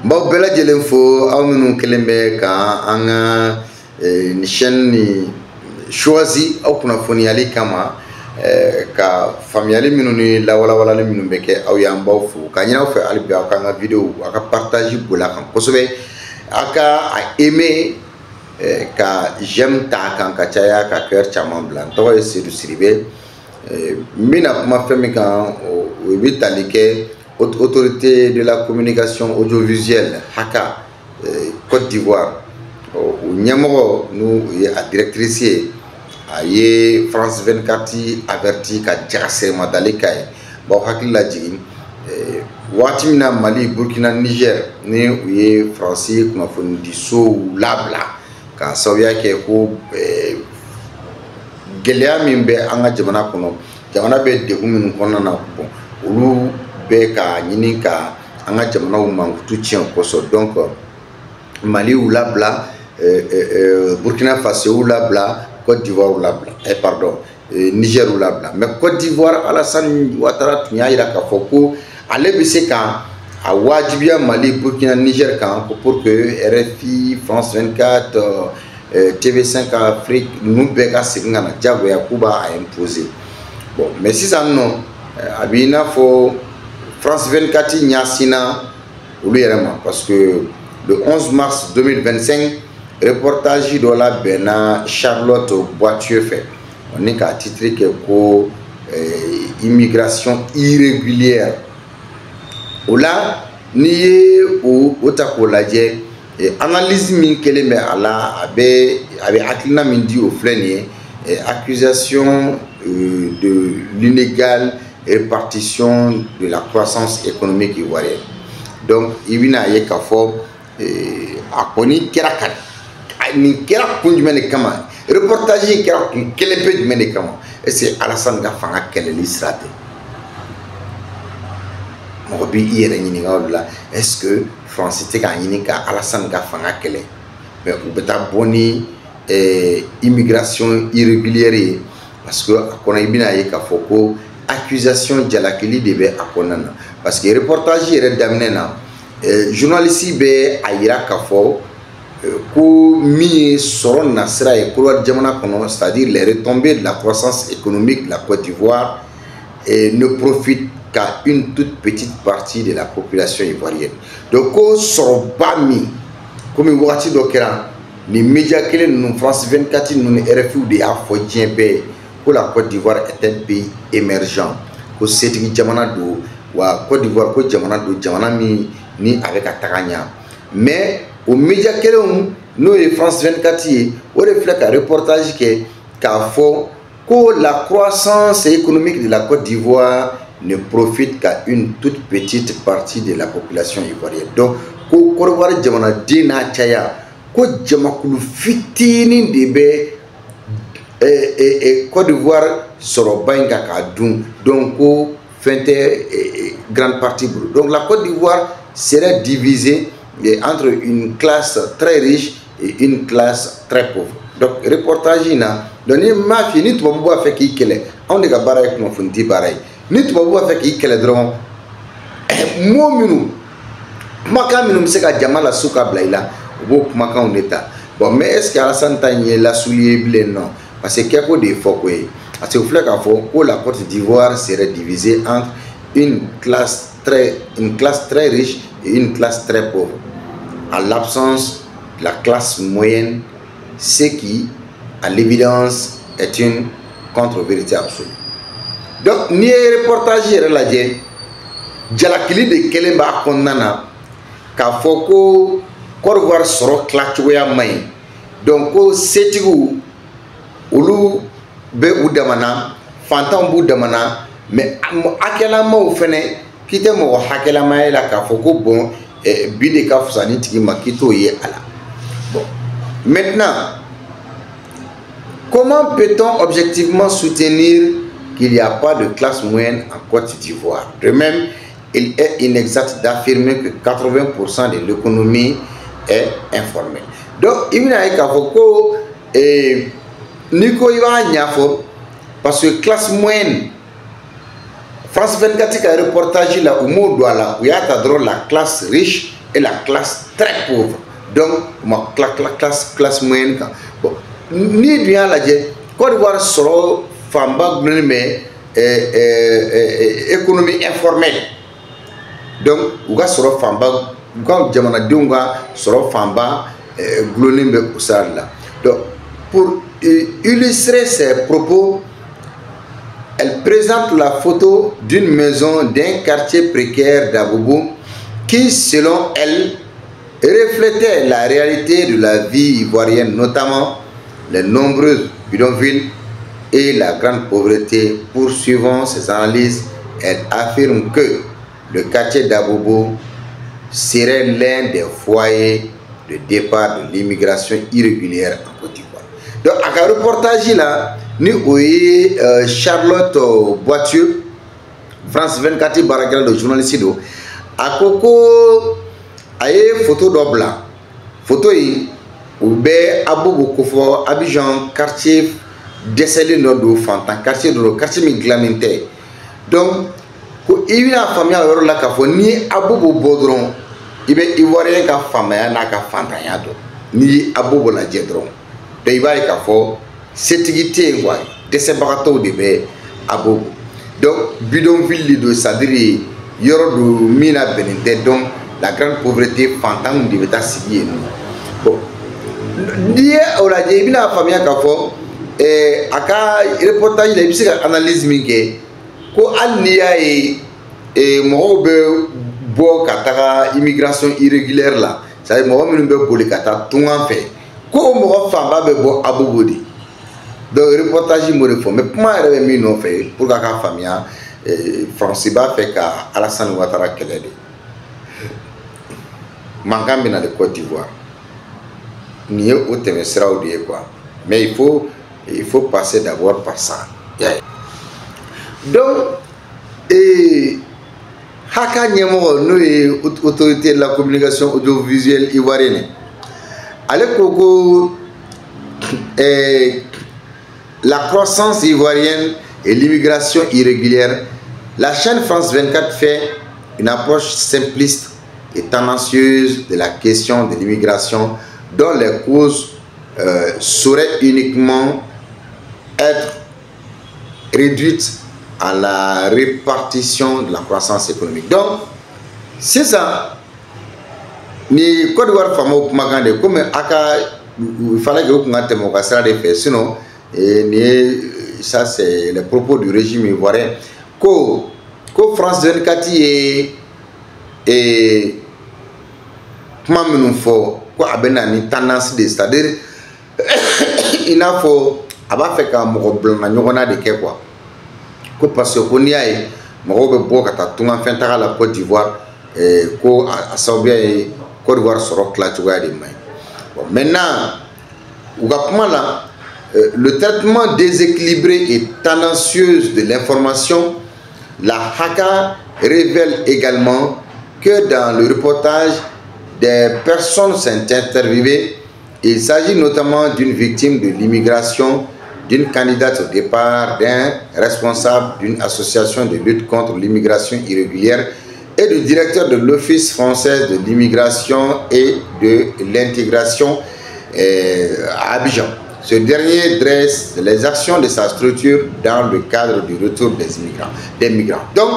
Bon, bela jelen fo aw minnu kelen bɛ ka an ka ni chaîne ni choisi aw kunnafoniyali kama ka faamuyali minnu ni lawalawalali minnu bɛ kɛ aw y'an baw fo ka ɲin'aw fɛ hali bi aw ka an ka vidéo aw ka partage bola kan kosɛbɛ aw ka a aimer ka j'aime ta kan ka caya ka cœur caman bila n tɔgɔ ye Seydou Sidibe n bɛna kuma fɛn min kan o bɛ tali kɛ autorité de la communication audiovisuelle Haka Côte d'Ivoire o ɲɛmɔgɔ n'u ye a directrice ye a ye France 24 averti ka jagasɛrɛma dali k'a ye b'aw hakili lajigin waati min na Mali Burkina Niger ni u ye Faransi kunnafonidisow labila k'a sababuya kɛ ko gɛlɛya min bɛ an ka jamana kɔnɔ jamana bɛ degun minnu kɔnɔna na bon olu bɛ ka ɲini ka an ka jamanaw mankutu tiɲɛ kosɔn donc Mali y'u labila Burkina Faso y'u labila Côte d'Ivoire y'u labila pardon Niger y'u labila mais Côte d'Ivoire Alassane Ouattara tun y'a jira k'a fɔ ko ale bɛ se ka a wajibiya Mali Burkina Niger kan pour que RFI France 24 TV5 Afrique ninnu bɛɛ ka segin ka na jagoya k'u b'a imposer bon mais sisan nɔ a b'i n'a fɔ France 24 ɲasina olu yɛrɛ ma parce que le 11 mars 2025 reportage dɔ labɛnna Charlotte Boitieux fɛ ni k'a titre kɛ ko immigration irrégulière o la n'i ye o ta k'o lajɛ analyse min kɛlen bɛ a la a bɛ hakilina min di o filɛ nin ye accusation de l'inégale répartition de la croissance économique ivoirienne donc i bɛna ye k'a fɔ a kɔni kɛra ka nin kɛra kun jumɛn de kama reportage in kɛra kun kelen pe jumɛn de kama est-ce que Alassane ka fanga kɛlɛli sira tɛ mɔgɔ b'i yɛrɛ ɲininka o la est-ce que France tɛ k'a ɲini ka Alassane ka fanga kɛlɛ mais u bɛ taa bɔ ni immigration irrégulière ye parce que a kɔnɔ i bɛna ye k'a fɔ ko accusation jalakili de bɛ a kɔnɔna na parce que reportage yɛrɛ daminɛ na journaliste bɛ a yira k'a fɔ ko min ye sɔrɔ nasira ye Côte d'Ivoire jamana kɔnɔ c'est-à-dire les retombées de la croissance économique de la Côte d'Ivoire ne profitent qu'à une toute petite partie de la population ivoirienne donc ko sɔrɔba min komi wagati dɔ kɛra ni média kelen ninnu France 24 ninnu ni RFI de y'a fɔ diɲɛ bɛɛ ko la Côte d'Ivoire est un pays émergent ko setigi jamana don wa Côte d'Ivoire ko jamana don jamana min ni a bɛ ka taga ɲɛ mais o média kelenw n'o ye France 24 ye o de filɛ ka reportage kɛ k'a fɔ ko la croissance économique de la Côte d'Ivoire ne profite qu'à une toute petite partie de la population ivoirienne donc ko Côte d'Ivoire jamanaden n'a caya ko jamakulu fitinin de bɛ Côte d'Ivoire sɔrɔba in kan k'a dun donc ko fɛn tɛ grande partie bolo donc la Côte d'Ivoire serait divisée entre une classe très riche et une classe très pauvre donc reportage in na donc ni m'a f'i ye ni tubabu b'a fɛ k'i kɛlɛ anw de ka baara ye kunnafonidi baara ye ni tubabu b'a fɛ k'i kɛlɛ dɔrɔn mot minnu kumakan minnu bɛ se ka jama la su ka bila i la u b'o kumakanw de ta bon mais est-ce que Alassane ta in ye lasuli ye bilen non parce que kɛko de ye fɔko ye parce que u filɛ k'a fɔ ko la Côte d'Ivoire serait divisée entre une classe très riche et une classe très pauvre en l'absence de la classe moyenne ce qui à l'évidence est une contre-vérité absolue donc n'i ye reportage yɛrɛ lajɛ jalakili de kelen b'a kɔnɔna na k'a fɔ ko Côte d'Ivoire sɔrɔ tilacogoya man ɲi donc ko setigiw olu bɛ u damana fantanw b'u damana mais hakɛlamaw fɛnɛ k'i tɛ mɔgɔ hakɛlama ye la k'a fɔ ko bon bi de ka fisa ni tigi ma k'i t'o ye a la bon maintenant comment peut-on objectivement soutenir qu'il n'y a pas de classe moyenne en Côte d'Ivoire? De même, il est inexact d'affirmer que 80% de l'économie est informelle. Donc, il y a un ko Nico il va parce que classe moyenne France 24 a reportage là au mot là où il y a la classe riche et la classe très pauvre. Donc ma classe moyenne kan bon ni bien la Côte d'Ivoire soro famba mais économie informelle. Donc u ka soro famba u ka jamanadenw ka soro famba glonnen bɛ usar la. Donc pour illustrer ses propos, elle présente la photo d'une maison d'un quartier précaire d'Abobo qui, selon elle, reflétait la réalité de la vie ivoirienne, notamment les nombreuses bidonvilles et la grande pauvreté. Poursuivant ses analyses, elle affirme que le quartier d'Abobo serait l'un des foyers de départ de l'immigration irrégulière en Côte d'Ivoire. Donc, à un reportage là, nous avons Charlotte Boitieux, France 24 Baragala, le journaliste, à Coco, a une photo d'Obla. Photo yi, ou bé Abobo Kofo, Abidjan, quartier décellé nord Fantan, quartier de quartier miglaminté. Donc, il y a une famille à la Cafo, ni Abobo Bodron, il y a Ivoirien qui a famille à la Cafantayado, ni Abobo la Djedron. De Ivoirien qui a fait cette activité, de ces bateaux de bé Abobo. Donc, bidonville de Sadri, Yoro de Mina Benite, donc la grande pauvreté fantôme de l'État civil. Bon, lié à la famille à Cafo, et à reportage, il y a une analyse mingue, ko alniya et mo be bo kataka immigration irrégulière là, ça veut dire mo minnu be boli kata tungan fait, ko mo famba be bo abobodi. Donc reportage mo refo, mais comment elle mi non fait pour ka famille Franciba fait ka Alassane Ouattara kelede. Mangambi na de Côte d'Ivoire. Ni au temesra ou de quoi. Mais il faut passer d'abord par ça. Yeah. Donc, Haka Nyemo, nous, autorité de la communication audiovisuelle ivoirienne, avec la croissance ivoirienne et l'immigration irrégulière, la chaîne France 24 fait une approche simpliste et tendancieuse de la question de l'immigration, dont les causes sauraient uniquement être réduites à la répartition de la croissance économique. Donc, c'est ça. Ni Côte d'Ivoire famo kumagande comme aka il fallait que vous ayez mon de faire sinon ça c'est les propos du régime ivoirien que France 24 et comment nous faut quoi abena ni tendance de c'est-à-dire il a faut aba fait ka mo blanc na nyona de quoi parce qu'on y a mɔgɔw bɛ bɔ ka taa tunga fɛn taga la Côte d'Ivoire ko a sababuya ye Côte d'Ivoire sɔrɔ tila cogoya de man ɲi. Bon, maintenant u ka kuma la le traitement déséquilibré et tendancieux de l'information, la Haka révèle également que dans le reportage des personnes sont interviewées. Il s'agit notamment d'une victime de l'immigration, d'une candidate au départ, d'un responsable d'une association de lutte contre l'immigration irrégulière et du directeur de l'Office français de l'immigration et de l'intégration à Abidjan. Ce dernier dresse les actions de sa structure dans le cadre du retour des migrants. Donc,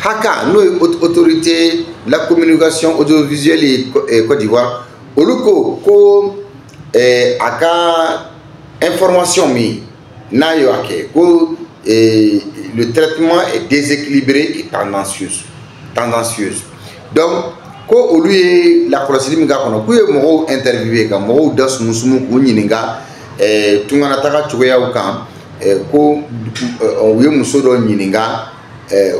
Haka, nos autorités de la communication audiovisuelle et Côte d'Ivoire, Oluko, Aka, information mi na yo ake ko le traitement est déséquilibré et tendancieuse. Donc ko olu la kɔlɔsili min ka kɔnɔ k'u ye mɔgɔw interviewé ka mɔgɔw da sumusumu k'u ɲininka tungana taga cogoyaw kan ko u ye muso dɔ ɲininka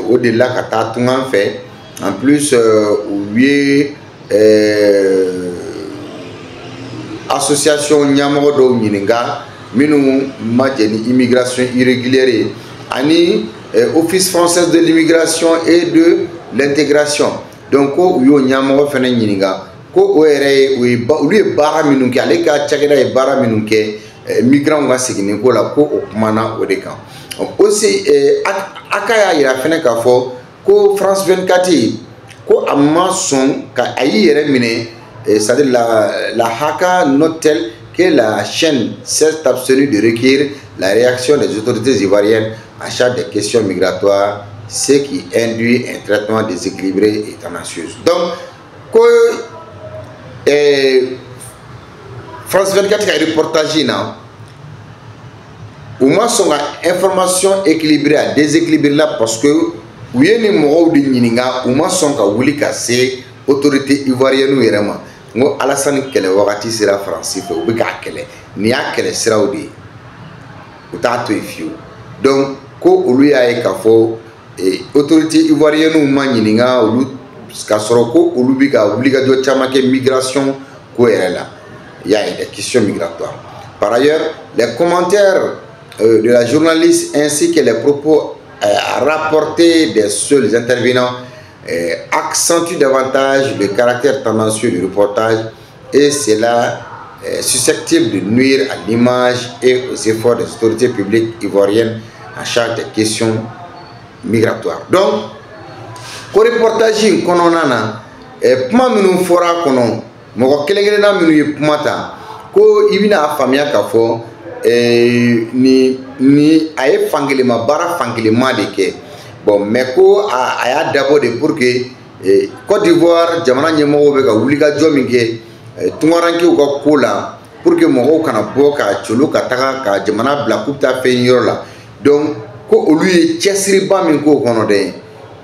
o de la ka taa tungan fɛ en plus u ye association ɲɛmɔgɔ dɔw ɲininka minnu ma jɛ ni immigration irrégulière ani office français de l'immigration et de l'intégration. Donc ko u y'o ɲɛmɔgɔ fɛnɛ ɲininka ko o yɛrɛ ye olu ye baara minnu kɛ ale ka cakɛda ye baara minnu kɛ migrants ka seginni ko la ko o kumana o de kan. Aussi Aka y'a yira fɛnɛ k'a fɔ ko France 24 ko ko amma son ka ayi yɛrɛ minɛ c'est-à-dire la Haka note-t-elle que la chaîne s'est abstenue de requérir la réaction des autorités ivoiriennes à chaque des questions migratoires, ce qui induit un traitement déséquilibré et tendancieux. Donc, France 24 a reportagé là, au moins son information équilibrée à déséquilibré là parce que où y a des mots de Nininga, au moins son ka wuli ka se autorité ivoirienne ou yérema. Ngo Alassane kele wakati sera français fe ou bika kele ni a kele sera ou de ou ta to ifiu. Donc ko olu ya e ka fo autorité ivoirienne ou ma Nininga olu ka soro ko olu bika obligation chama ke migration ko yere là. Il y a des questions migratoires. Par ailleurs, les commentaires de la journaliste ainsi que les propos rapportés des seuls intervenants accentuent davantage le caractère tendancieux du reportage et cela est susceptible de nuire à l'image et aux efforts des autorités publiques ivoiriennes en charge des questions migratoires. Donc, le reportage qu'on a, comment nous fera qu'on mɔgɔ kelen na minnu ye kuma ta ko i bɛna faamuya k'a fɔ ni a ye fankelema baara fankelema de kɛ bon mais ko a y'a dabɔ de pour que Côte d'Ivoire jamana ɲɛmɔgɔw bɛ ka wulikajɔ min kɛ tunkarankew ka ko la pour que mɔgɔw kana bɔ ka colo ka taga ka jamana bila k'u bɛ taa fɛn yɔrɔ la donc ko olu ye cɛsiriba min k'o kɔnɔ dɛ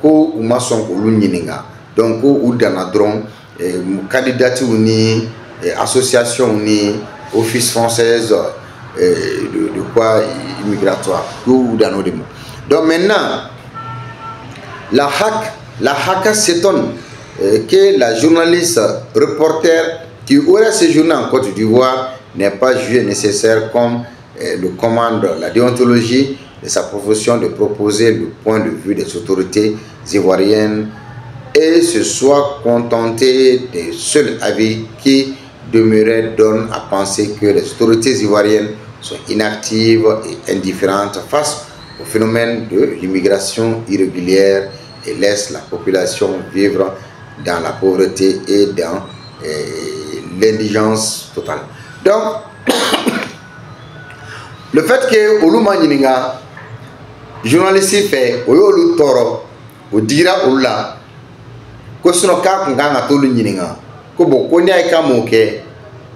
ko u ma sɔn k'olu ɲininka donc ko u danna dɔrɔn candidature ni association ni office française de quoi immigratoire ou dans nos démos. Donc maintenant la Haka s'étonne que la journaliste reporter qui aurait séjourné en Côte d'Ivoire n'ait pas jugé nécessaire comme le commande la déontologie de sa profession de proposer le point de vue des autorités ivoiriennes et se soit contenté des seuls avis qui demeuraient donnent à penser que les autorités ivoiriennes sont inactives et indifférentes face au phénomène de l'immigration irrégulière et laissent la population vivre dans la pauvreté et dans l'indigence totale. Donc, le fait que Oluma Nininga, journaliste fait, Oyolu Toro, ou dira Oula, ko sino ka kun kan ka tolu ɲininka ko bon ko ni a ye ka mun kɛ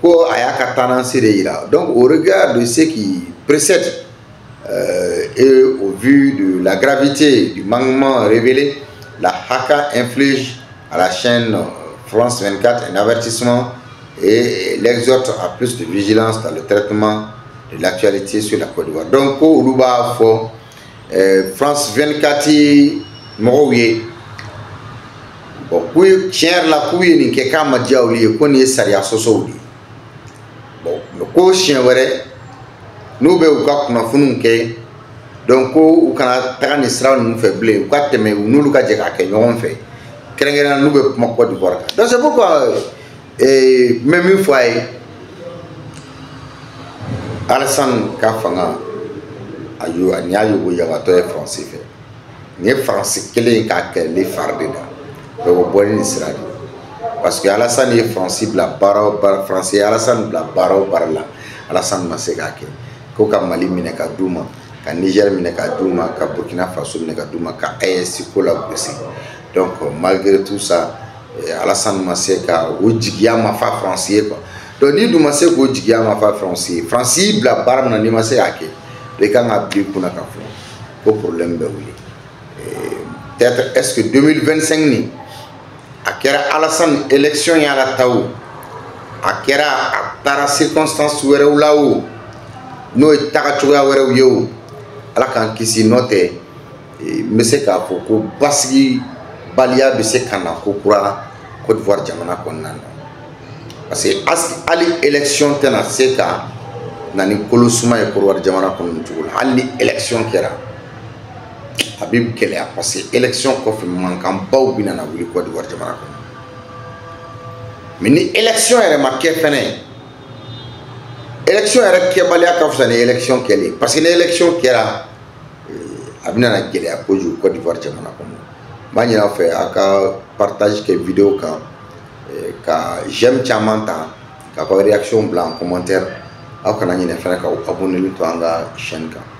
ko a y'a ka tendance de yira donc au regard de ce qui précède et au vu de la gravité du manquement révélé, la Haka inflige à la chaîne France 24 un avertissement et l'exhorte à plus de vigilance dans le traitement de l'actualité sur la Côte d'Ivoire. Donc ko olu b'a fɔ France 24 mɔgɔw ye bon kuy tiɲɛ la kuy nin kɛ k'a ma diya olu ye ko nin ye sariya sɔsɔw de ye bon ko siɲɛ wɛrɛ n'u bɛ u ka kunnafoniw kɛ donc ko u kana taga nin sira ninnu fɛ bilen u ka tɛmɛ u n'olu ka jɛ k'a kɛ ɲɔgɔn fɛ kɛrɛnkɛrɛnnenya n'u bɛ kuma Côte d'Ivoire kan donc c'est pourquoi n bɛ min fɔ a ye Alassane ka fanga a nin y'a yogo yagatɔ ye Faransi fɛ nin ye Faransi kelen k'a kɛlɛli fari de la o bɔli nin sira de parce que Alassane ye Faransi bila baara o baara Faransi ye Alassane bila baara o baara la Alassane ma se k'a kɛ ko ka Mali minɛ ka d'u ma ka Niger minɛ ka d'u ma ka Burkina Faso minɛ ka d'u ma ka AES ko la gosi donc malgré tout ça Alassane ma se ka o jigiya ma fa Faransi ye quoi donc ni dun ma se k'o jigiya ma fa Faransi ye Faransi bila baara min na n'i ma se k'a kɛ i kan ka bila i kunna k'a fɔ ko problème bɛ wuli peut-être est-ce que 2025 ni a kɛra Alassane élection ye ala ta o a kɛra a taara circonstance wɛrɛw la o n'o ye taga cogoya wɛrɛw ye o ala k'an kisi n'o tɛ n bɛ se k'a fɔ ko basigi baliya bɛ se ka na ko kura Côte d'Ivoire jamana kɔnɔna na parce que hali élection tɛna se ka na ni kolo suma ye Côte d'Ivoire jamana kɔnɔ nin cogo la hali ni élection kɛra a bɛ gɛlɛya parce que élection kɔfɛ mankanbaw bɛ na wuli Côte d'Ivoire jamana kɔnɔ mais ni élection yɛrɛ ma kɛ fɛnɛ élection yɛrɛ kɛbaliya ka fisa ni élection kɛli parce que ni élection kɛra a bɛ na gɛlɛya kojugu Côte d'Ivoire jamana kɔnɔ n b'a ɲini aw fɛ a ka partage kɛ vidéo kan ka j'aime caman ta ka réaction bila en commentaire aw kana ɲinɛ fɛnɛ ka abonner to an ka chaîne kan.